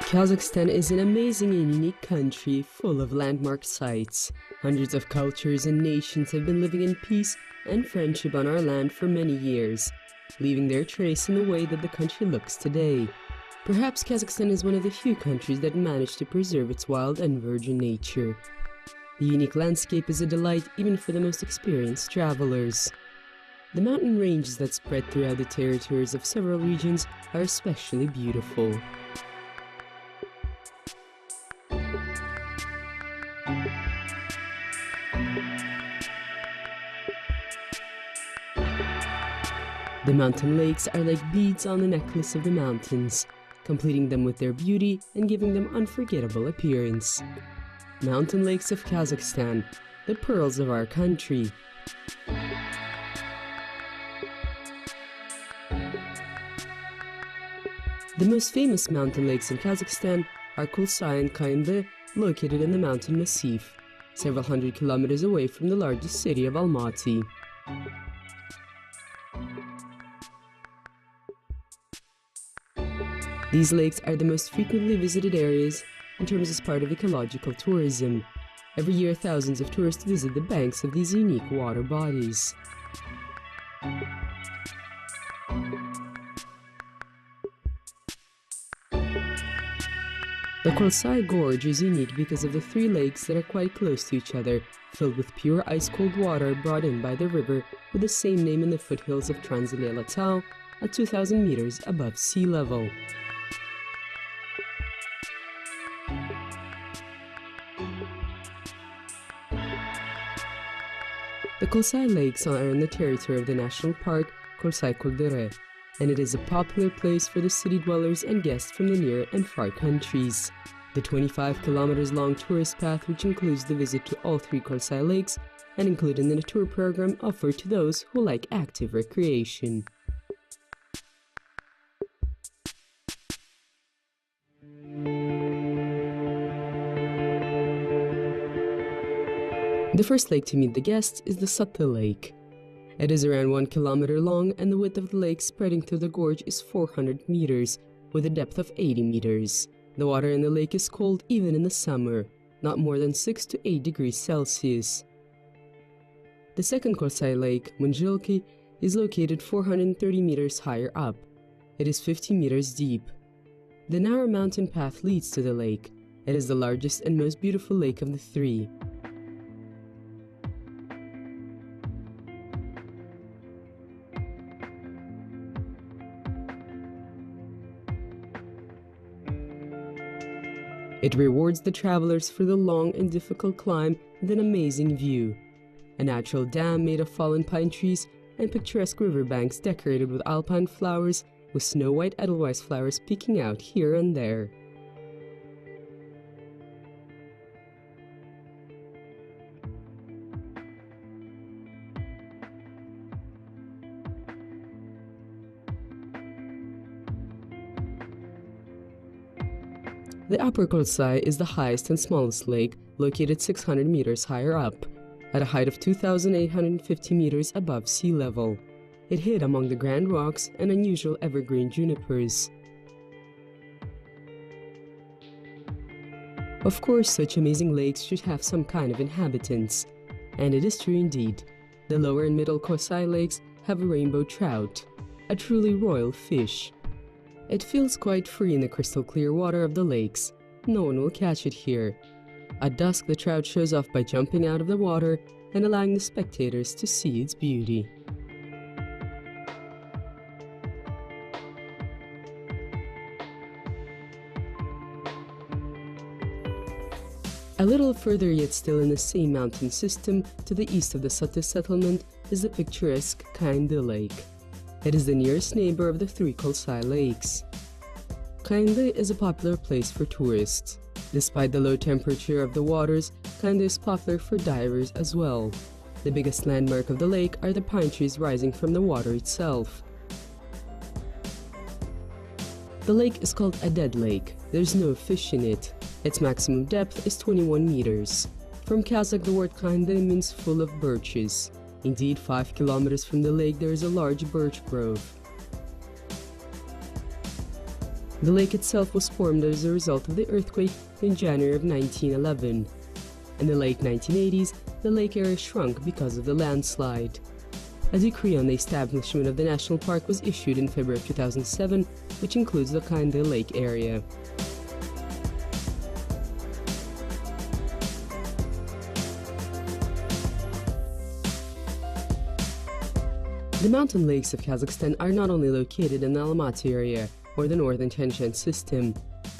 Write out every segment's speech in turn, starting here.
Kazakhstan is an amazing and unique country full of landmark sites. Hundreds of cultures and nations have been living in peace and friendship on our land for many years, leaving their trace in the way that the country looks today. Perhaps Kazakhstan is one of the few countries that managed to preserve its wild and virgin nature. The unique landscape is a delight even for the most experienced travelers. The mountain ranges that spread throughout the territories of several regions are especially beautiful. The mountain lakes are like beads on the necklace of the mountains, completing them with their beauty and giving them unforgettable appearance. Mountain lakes of Kazakhstan, the pearls of our country. The most famous mountain lakes in Kazakhstan are Kansai and Kayndı, located in the mountain massif, several hundred kilometers away from the largest city of Almaty. These lakes are the most frequently visited areas in terms as part of ecological tourism. Every year, thousands of tourists visit the banks of these unique water bodies. The Kansai Gorge is unique because of the three lakes that are quite close to each other, filled with pure ice-cold water brought in by the river with the same name in the foothills of Transilya at 2,000 meters above sea level. The Kansai Lakes are in the territory of the national park Kansai Gorge, and it is a popular place for the city dwellers and guests from the near and far countries. The 25 kilometers long tourist path, which includes the visit to all three Kansai lakes and included in the tour program, offered to those who like active recreation. The first lake to meet the guests is the Satı Lake. It is around 1 kilometer long, and the width of the lake spreading through the gorge is 400 meters, with a depth of 80 meters. The water in the lake is cold even in the summer, not more than 6 to 8 degrees Celsius. The second Kansai lake, Joly, is located 430 meters higher up. It is 50 meters deep. The narrow mountain path leads to the lake. It is the largest and most beautiful lake of the three. It rewards the travelers for the long and difficult climb with an amazing view. A natural dam made of fallen pine trees and picturesque riverbanks decorated with alpine flowers with snow-white edelweiss flowers peeking out here and there. The Upper Kansai is the highest and smallest lake, located 600 meters higher up, at a height of 2,850 meters above sea level. It hid among the grand rocks and unusual evergreen junipers. Of course, such amazing lakes should have some kind of inhabitants, and it is true indeed. The lower and middle Kansai lakes have a rainbow trout, a truly royal fish. It feels quite free in the crystal clear water of the lakes. No one will catch it here. At dusk, the trout shows off by jumping out of the water and allowing the spectators to see its beauty. A little further yet still in the same mountain system, to the east of the Satı settlement, is the picturesque Kayndı Lake. It is the nearest neighbor of the three Kansai lakes. Kayndı is a popular place for tourists. Despite the low temperature of the waters, Kayndı is popular for divers as well. The biggest landmark of the lake are the pine trees rising from the water itself. The lake is called a dead lake. There's no fish in it. Its maximum depth is 21 meters. From Kazakh, the word Kayndı means full of birches. Indeed, 5 kilometers from the lake there is a large birch grove. The lake itself was formed as a result of the earthquake in January of 1911. In the late 1980s, the lake area shrunk because of the landslide. A decree on the establishment of the national park was issued in February of 2007, which includes the Kansai Lake area. The mountain lakes of Kazakhstan are not only located in the Almaty area, or the northern Tianshan system.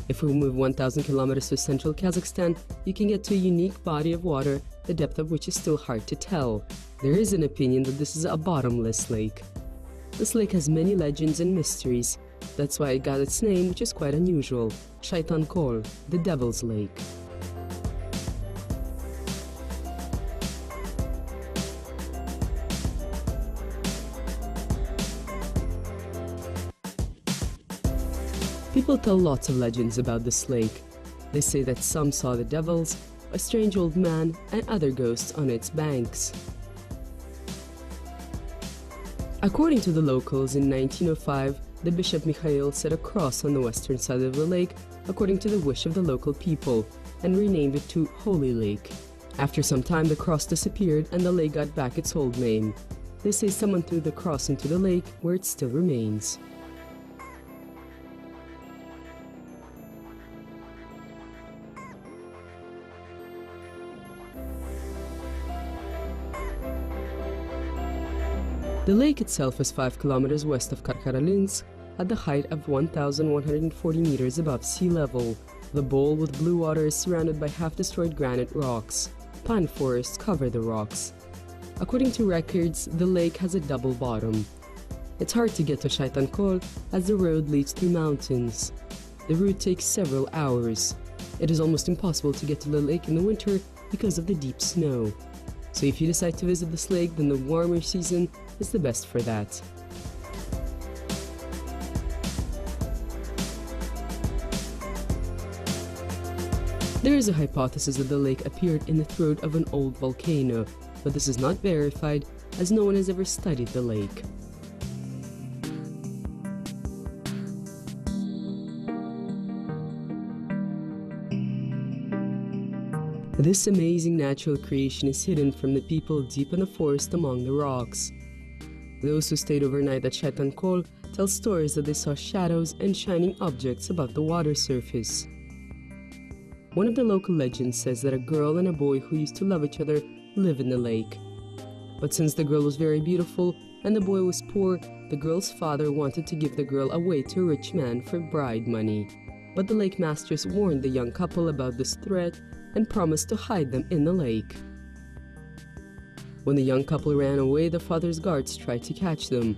If we move 1,000 kilometers to central Kazakhstan, you can get to a unique body of water, the depth of which is still hard to tell. There is an opinion that this is a bottomless lake. This lake has many legends and mysteries. That's why it got its name, which is quite unusual, Encore, the Devil's Lake. People tell lots of legends about this lake. They say that some saw the devils, a strange old man, and other ghosts on its banks. According to the locals, in 1905, the Bishop Mikhail set a cross on the western side of the lake according to the wish of the local people and renamed it to Holy Lake. After some time, the cross disappeared and the lake got back its old name. They say someone threw the cross into the lake, where it still remains. The lake itself is 5 kilometers west of Karkaralinsk, at the height of 1,140 meters above sea level. The bowl with blue water is surrounded by half-destroyed granite rocks. Pine forests cover the rocks. According to records, the lake has a double bottom. It's hard to get to Shaytankol as the road leads through mountains. The route takes several hours. It is almost impossible to get to the lake in the winter because of the deep snow. So if you decide to visit this lake, then the warmer season is the best for that. There is a hypothesis that the lake appeared in the throat of an old volcano, but this is not verified as no one has ever studied the lake. This amazing natural creation is hidden from the people deep in the forest among the rocks. Those who stayed overnight at Shaytankol tell stories that they saw shadows and shining objects above the water surface. One of the local legends says that a girl and a boy who used to love each other live in the lake. But since the girl was very beautiful and the boy was poor, the girl's father wanted to give the girl away to a rich man for bride money. But the lake masters warned the young couple about this threat and promised to hide them in the lake. When the young couple ran away, the father's guards tried to catch them.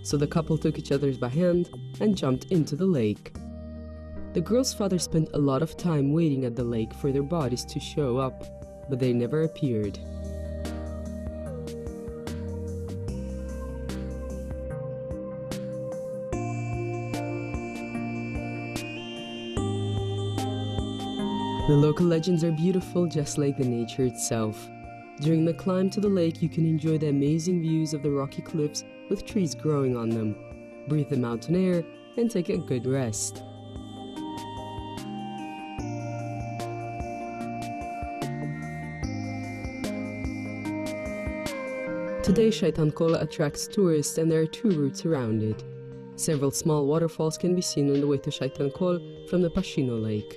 So the couple took each other by hand and jumped into the lake. The girl's father spent a lot of time waiting at the lake for their bodies to show up, but they never appeared. The local legends are beautiful, just like the nature itself. During the climb to the lake, you can enjoy the amazing views of the rocky cliffs with trees growing on them, breathe the mountain air, and take a good rest. Today, Shaytankol attracts tourists and there are 2 routes around it. Several small waterfalls can be seen on the way to Shaytankol from the Pashino Lake.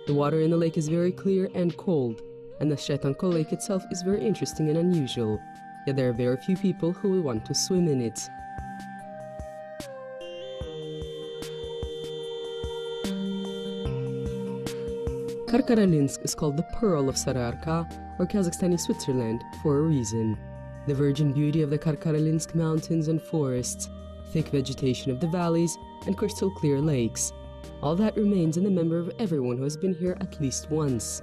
The water in the lake is very clear and cold, and the Shaytankol Lake itself is very interesting and unusual, yet there are very few people who will want to swim in it. Karkaralinsk is called the Pearl of Sorak, or Kazakhstani Switzerland, for a reason. The virgin beauty of the Karkaralinsk mountains and forests, thick vegetation of the valleys, and crystal clear lakes. All that remains in the memory of everyone who has been here at least once.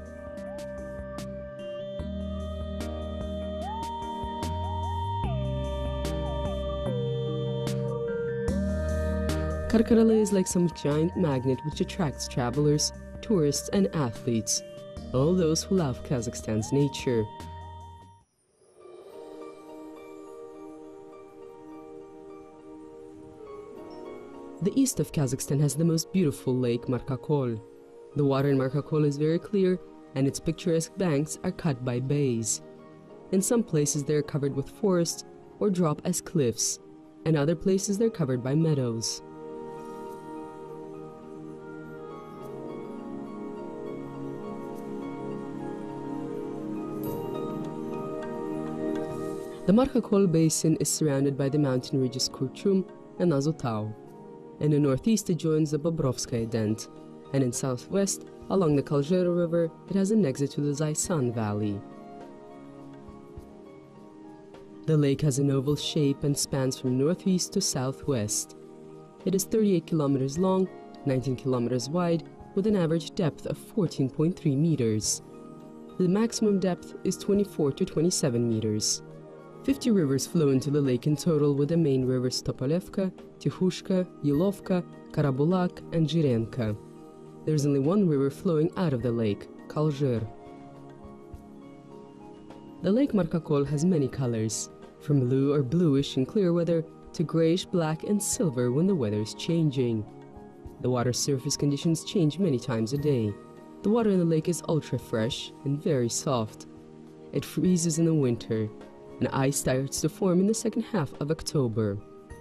Karkarala is like some giant magnet which attracts travelers, tourists, and athletes, all those who love Kazakhstan's nature. The east of Kazakhstan has the most beautiful lake, Markakol. The water in Markakol is very clear, and its picturesque banks are cut by bays. In some places they are covered with forests or drop as cliffs, and other places they're covered by meadows. The Markakol Basin is surrounded by the mountain ridges Kurchum and Azotau. In the northeast it joins the Bobrovskaya Dent, and in southwest, along the Kalzhero River, it has an exit to the Zaysan Valley. The lake has an oval shape and spans from northeast to southwest. It is 38 kilometers long, 19 kilometers wide, with an average depth of 14.3 meters. The maximum depth is 24 to 27 meters. 50 rivers flow into the lake in total, with the main rivers Topolevka, Tikhushka, Yilovka, Karabulak, and Zhirenka. There is only one river flowing out of the lake, Kalzher. The lake Markakol has many colors, from blue or bluish in clear weather to grayish black and silver when the weather is changing. The water surface conditions change many times a day. The water in the lake is ultra fresh and very soft. It freezes in the winter, and ice starts to form in the second half of October.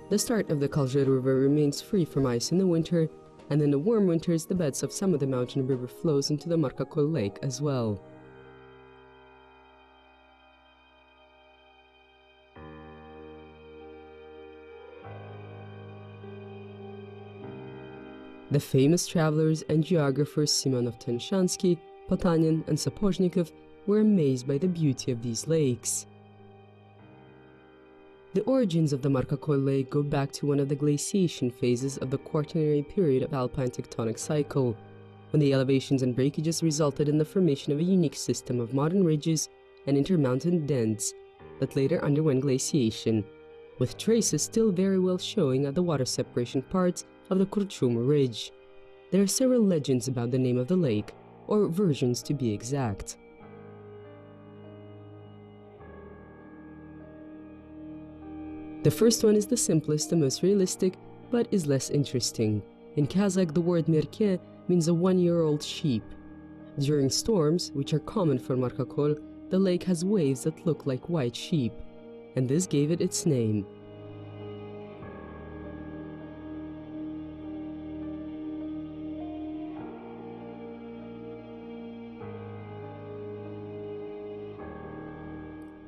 The start of the Kalzher River remains free from ice in the winter, and in the warm winters the beds of some of the mountain river flows into the Markakol Lake as well. The famous travelers and geographers Simonov-Tenshansky, Potanin, and Sapozhnikov were amazed by the beauty of these lakes. The origins of the Markakol Lake go back to one of the glaciation phases of the Quaternary period of alpine tectonic cycle, when the elevations and breakages resulted in the formation of a unique system of mountain ridges and intermountain dents that later underwent glaciation, with traces still very well showing at the water separation parts of the Kurchum Ridge. There are several legends about the name of the lake, or versions to be exact. The first one is the simplest and most realistic, but is less interesting. In Kazakh, the word merke means a one-year-old sheep. During storms, which are common for Markakol, the lake has waves that look like white sheep, and this gave it its name.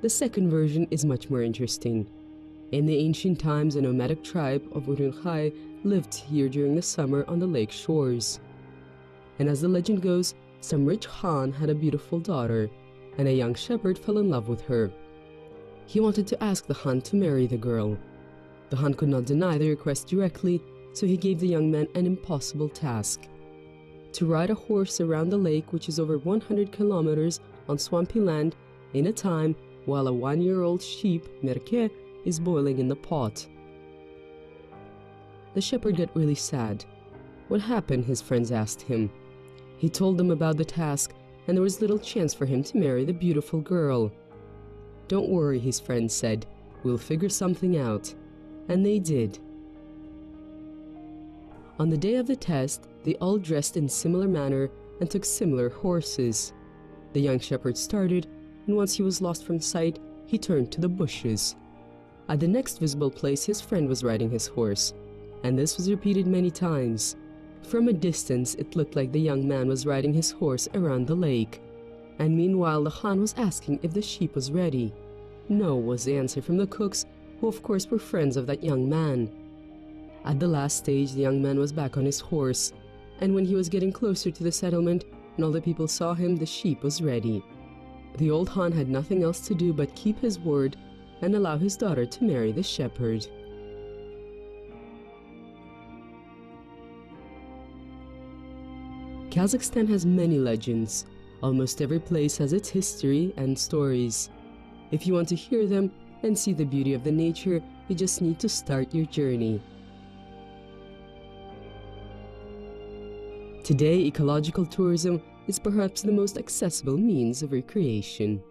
The second version is much more interesting. In the ancient times, a nomadic tribe of Urunchai lived here during the summer on the lake shores. And as the legend goes, some rich Khan had a beautiful daughter, and a young shepherd fell in love with her. He wanted to ask the Khan to marry the girl. The Khan could not deny the request directly, so he gave the young man an impossible task: to ride a horse around the lake, which is over 100 kilometers on swampy land, in a time while a one-year-old sheep, merke, is boiling in the pot. The shepherd got really sad. What happened? His friends asked him. He told them about the task, and there was little chance for him to marry the beautiful girl. Don't worry, his friends said, we'll figure something out. And they did. On the day of the test, they all dressed in similar manner and took similar horses. The young shepherd started, and once he was lost from sight, he turned to the bushes. At the next visible place, his friend was riding his horse, and this was repeated many times. From a distance, it looked like the young man was riding his horse around the lake, and meanwhile the Khan was asking if the sheep was ready. No, was the answer from the cooks, who of course were friends of that young man. At the last stage, the young man was back on his horse, and when he was getting closer to the settlement and all the people saw him, the sheep was ready. The old Khan had nothing else to do but keep his word and allow his daughter to marry the shepherd. Kazakhstan has many legends. Almost every place has its history and stories. If you want to hear them and see the beauty of the nature, you just need to start your journey. Today, ecological tourism is perhaps the most accessible means of recreation.